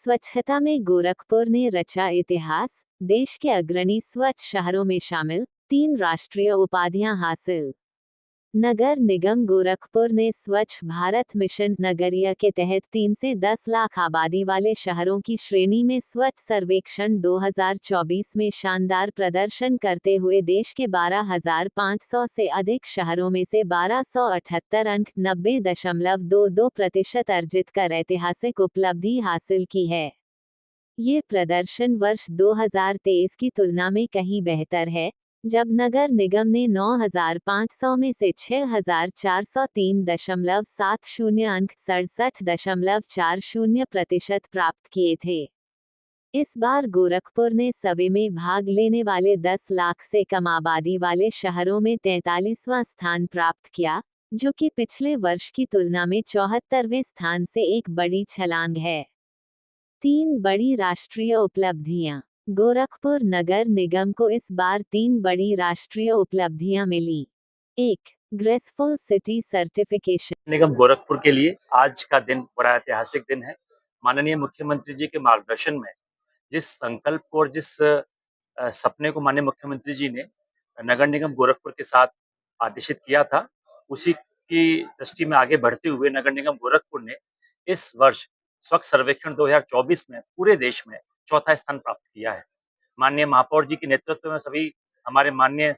स्वच्छता में गोरखपुर ने रचा इतिहास, देश के अग्रणी स्वच्छ शहरों में शामिल, 3 राष्ट्रीय उपाधियां हासिल। नगर निगम गोरखपुर ने स्वच्छ भारत मिशन नगरीय के तहत 3 से 10 लाख आबादी वाले शहरों की श्रेणी में स्वच्छ सर्वेक्षण 2024 में शानदार प्रदर्शन करते हुए देश के 12,500 से अधिक शहरों में से 1278 अंक 90.22% अर्जित कर ऐतिहासिक उपलब्धि हासिल की है। ये प्रदर्शन वर्ष 2023 की तुलना में कहीं बेहतर है, जब नगर निगम ने 9,500 में से 6,403.70 अंक 67.40% प्राप्त किए थे। इस बार गोरखपुर ने सर्वे में भाग लेने वाले 10 लाख से कम आबादी वाले शहरों में 43वां स्थान प्राप्त किया, जो कि पिछले वर्ष की तुलना में 74वें स्थान से एक बड़ी छलांग है। 3 बड़ी राष्ट्रीय उपलब्धियां। गोरखपुर नगर निगम को इस बार 3 बड़ी राष्ट्रीय उपलब्धियां मिली। 1. Graceful city certification. निगम गोरखपुर के लिए आज का दिन बड़ा ऐतिहासिक दिन है। माननीय मुख्यमंत्री जी के मार्गदर्शन में जिस संकल्प को और जिस सपने को माननीय मुख्यमंत्री जी ने नगर निगम गोरखपुर के साथ आदेशित किया था, उसी की दृष्टि में आगे बढ़ते हुए नगर निगम गोरखपुर ने इस वर्ष स्वच्छ सर्वेक्षण 2024 में पूरे देश में चौथा स्थान प्राप्त किया है। माननीय महापौर जी के नेतृत्व में सभी हमारे माननीय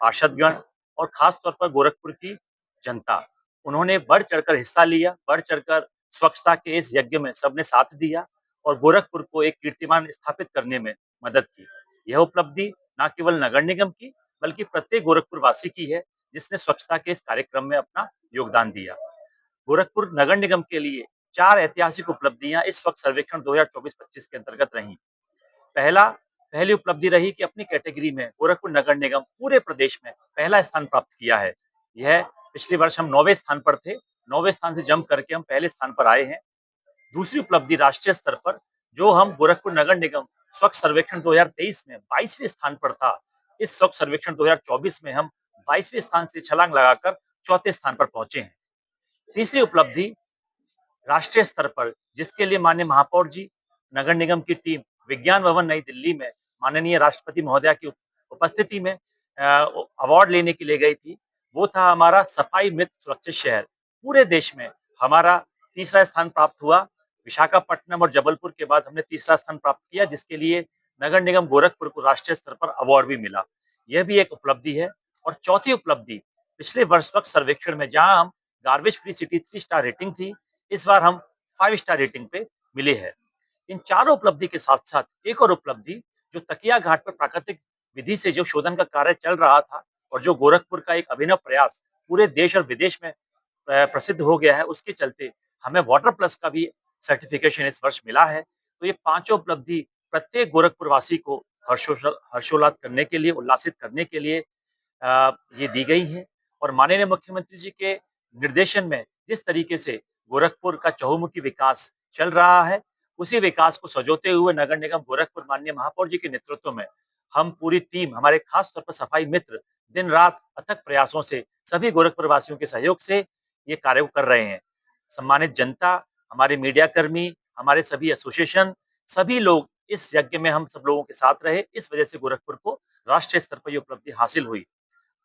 पार्षदगण और खास तौर पर गोरखपुर की जनता, उन्होंने बढ़ चढ़कर हिस्सा लिया, बढ़ चढ़कर स्वच्छता के इस यज्ञ में सबने साथ दिया और गोरखपुर को एक कीर्तिमान स्थापित करने में मदद की। यह उपलब्धि न केवल नगर निगम की बल्कि प्रत्येक गोरखपुर वासी की है, जिसने स्वच्छता के इस कार्यक्रम में अपना योगदान दिया। गोरखपुर नगर निगम के लिए 4 ऐतिहासिक उपलब्धियां इस स्वच्छ सर्वेक्षण 2024-25 के अंतर्गत रही। पहली उपलब्धि रही कि अपनी कैटेगरी में गोरखपुर नगर निगम पूरे प्रदेश में पहला स्थान प्राप्त किया है। यह पिछले वर्ष हम 9वें स्थान पर थे, 9वें स्थान से जंप करके हम पहले स्थान पर आए हैं। दूसरी उपलब्धि राष्ट्रीय स्तर पर जो हम गोरखपुर नगर निगम स्वच्छ सर्वेक्षण 2023 में 22वें स्थान पर था, इस स्वच्छ सर्वेक्षण 2024 में हम 22वें स्थान से छलांग लगाकर चौथे स्थान पर पहुंचे हैं। तीसरी उपलब्धि राष्ट्रीय स्तर पर जिसके लिए माननीय महापौर जी, नगर निगम की टीम विज्ञान भवन नई दिल्ली में माननीय राष्ट्रपति महोदया की उपस्थिति में अवार्ड लेने के लिए गई थी, वो था हमारा सफाई मित्र सुरक्षित शहर। पूरे देश में हमारा तीसरा स्थान प्राप्त हुआ। विशाखापट्टनम और जबलपुर के बाद हमने तीसरा स्थान प्राप्त किया, जिसके लिए नगर निगम गोरखपुर को राष्ट्रीय स्तर पर अवार्ड भी मिला। यह भी एक उपलब्धि है। और चौथी उपलब्धि पिछले वर्ष स्वच्छ सर्वेक्षण में जहां हम garbage free city 3 star rating थी, इस बार हम 5 स्टार रेटिंग पे मिले हैं। इन चारों उपलब्धि के साथ साथ एक और उपलब्धि जो तकिया घाट पर प्राकृतिक विधि से जो शोधन का कार्य चल रहा था और जो गोरखपुर का एक अभिनव प्रयास पूरे देश और विदेश में प्रसिद्ध हो गया है, उसके चलते हमें वाटर प्लस का भी सर्टिफिकेशन इस वर्ष मिला है। तो ये पांचों उपलब्धि प्रत्येक गोरखपुर वासी को हर्षोल्लास करने के लिए, उल्लासित करने के लिए ये दी गई है। और माननीय मुख्यमंत्री जी के निर्देशन में जिस तरीके से गोरखपुर का चहुमुखी विकास चल रहा है, उसी विकास को सजोते हुए नगर निगम गोरखपुर माननीय महापौर जी के नेतृत्व में हम पूरी टीम, हमारे खास तौर पर सफाई मित्र दिन रात अथक प्रयासों से सभी गोरखपुर वासियों के सहयोग से ये कार्य कर रहे हैं। सम्मानित जनता, हमारे मीडिया कर्मी, हमारे सभी एसोसिएशन, सभी लोग इस यज्ञ में हम सब लोगों के साथ रहे। इस वजह से गोरखपुर को राष्ट्रीय स्तर पर ये उपलब्धि हासिल हुई।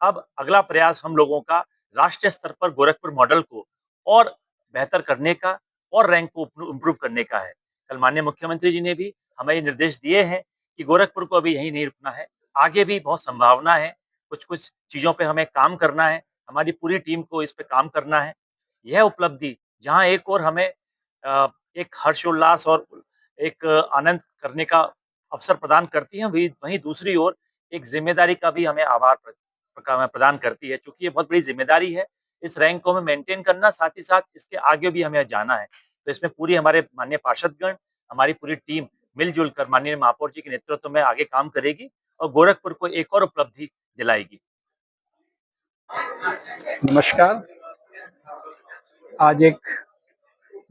अब अगला प्रयास हम लोगों का राष्ट्रीय स्तर पर गोरखपुर मॉडल को और बेहतर करने का और रैंक को इम्प्रूव करने का है। कल माननीय मुख्यमंत्री जी ने भी हमें ये निर्देश दिए हैं कि गोरखपुर को अभी यहीं नहीं रुकना है, आगे भी बहुत संभावना है, कुछ-कुछ चीज़ों पे हमें काम करना है, हमारी पूरी टीम को इस पे काम करना है। यह उपलब्धि जहाँ एक ओर हमें एक हर्षोल्लास और एक आनंद करने का अवसर प्रदान करती है, वहीं दूसरी ओर एक ज़िम्मेदारी का भी हमें आभार प्रदान करती है, चूँकि ये बहुत बड़ी ज़िम्मेदारी है, इस रैंक को हमें मेंटेन करना, साथ ही साथ इसके आगे भी हमें जाना है। तो इसमें पूरी हमारे माननीय पार्षदगण, हमारी पूरी टीम मिल-जुल कर माननीय महापौर जी के नेतृत्व में आगे काम करेगी और गोरखपुर को एक और उपलब्धि दिलाएगी। नमस्कार। आज एक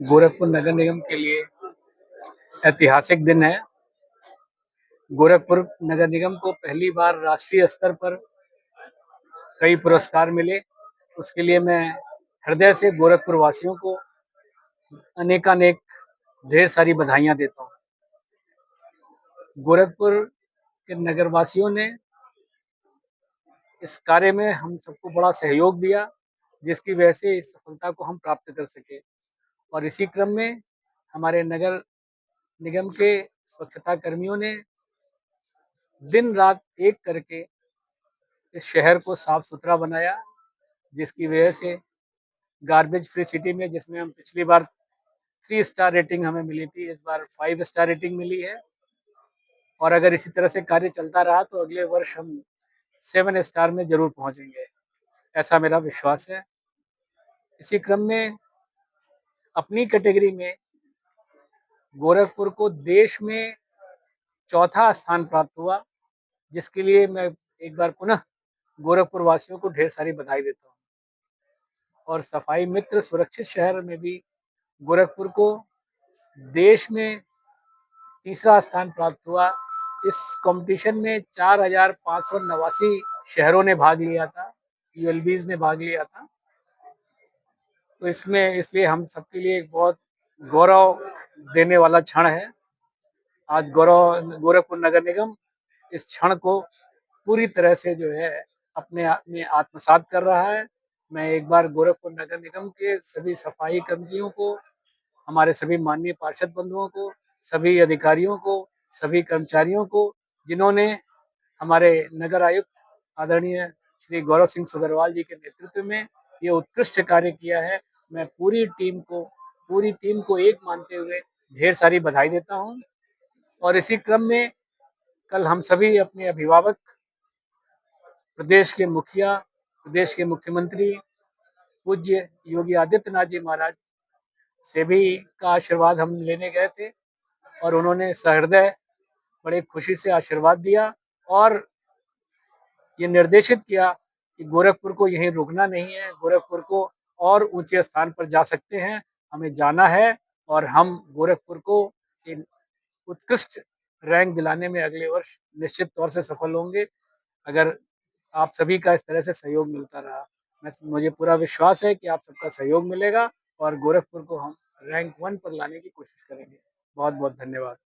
गोरखपुर नगर निगम के लिए ऐतिहासिक दिन है। गोरखपुर नगर निगम को पहली बार राष्ट्रीय स्तर पर कई पुरस्कार मिले। उसके लिए मैं हृदय से गोरखपुर वासियों को अनेकानेक ढेर सारी बधाइयाँ देता हूँ। गोरखपुर के नगरवासियों ने इस कार्य में हम सबको बड़ा सहयोग दिया, जिसकी वजह से इस सफलता को हम प्राप्त कर सके। और इसी क्रम में हमारे नगर निगम के स्वच्छता कर्मियों ने दिन रात एक करके इस शहर को साफ सुथरा बनाया, जिसकी वजह से गार्बेज फ्री सिटी में, जिसमें हम पिछली बार 3 स्टार रेटिंग हमें मिली थी, इस बार 5 स्टार रेटिंग मिली है। और अगर इसी तरह से कार्य चलता रहा तो अगले वर्ष हम 7 स्टार में जरूर पहुंचेंगे, ऐसा मेरा विश्वास है। इसी क्रम में अपनी कैटेगरी में गोरखपुर को देश में चौथा स्थान प्राप्त हुआ, जिसके लिए मैं एक बार पुनः गोरखपुर वासियों को ढेर सारी बधाई देता हूँ। और सफाई मित्र सुरक्षित शहर में भी गोरखपुर को देश में तीसरा स्थान प्राप्त हुआ। इस कंपटीशन में 4,589 शहरों ने भाग लिया था, यूएलबीज ने भाग लिया था। तो इसलिए हम सबके लिए एक बहुत गौरव देने वाला क्षण है। आज गोरखपुर नगर निगम इस क्षण को पूरी तरह से जो है अपने आप में आत्मसात कर रहा है। मैं एक बार गोरखपुर नगर निगम के सभी सफाई कर्मचारियों को, हमारे सभी माननीय पार्षद बंधुओं को, सभी अधिकारियों को, सभी कर्मचारियों को, जिन्होंने हमारे नगर आयुक्त आदरणीय श्री गौरव सिंह सुगरवाल जी के नेतृत्व में ये उत्कृष्ट कार्य किया है, मैं पूरी टीम को एक मानते हुए ढेर सारी बधाई देता हूँ। और इसी क्रम में कल हम सभी अपने अभिभावक, प्रदेश के मुखिया, प्रदेश के मुख्यमंत्री पूज्य योगी आदित्यनाथ जी महाराज से भी का आशीर्वाद हम लेने गए थे, और उन्होंने सहृदय बड़े खुशी से आशीर्वाद दिया और ये निर्देशित किया कि गोरखपुर को यहीं रुकना नहीं है, गोरखपुर को और ऊंचे स्थान पर जा सकते हैं, हमें जाना है और हम गोरखपुर को एक उत्कृष्ट रैंक दिलाने में अगले वर्ष निश्चित तौर से सफल होंगे, अगर आप सभी का इस तरह से सहयोग मिलता रहा। मुझे पूरा विश्वास है कि आप सबका सहयोग मिलेगा और गोरखपुर को हम रैंक 1 पर लाने की कोशिश करेंगे। बहुत बहुत धन्यवाद।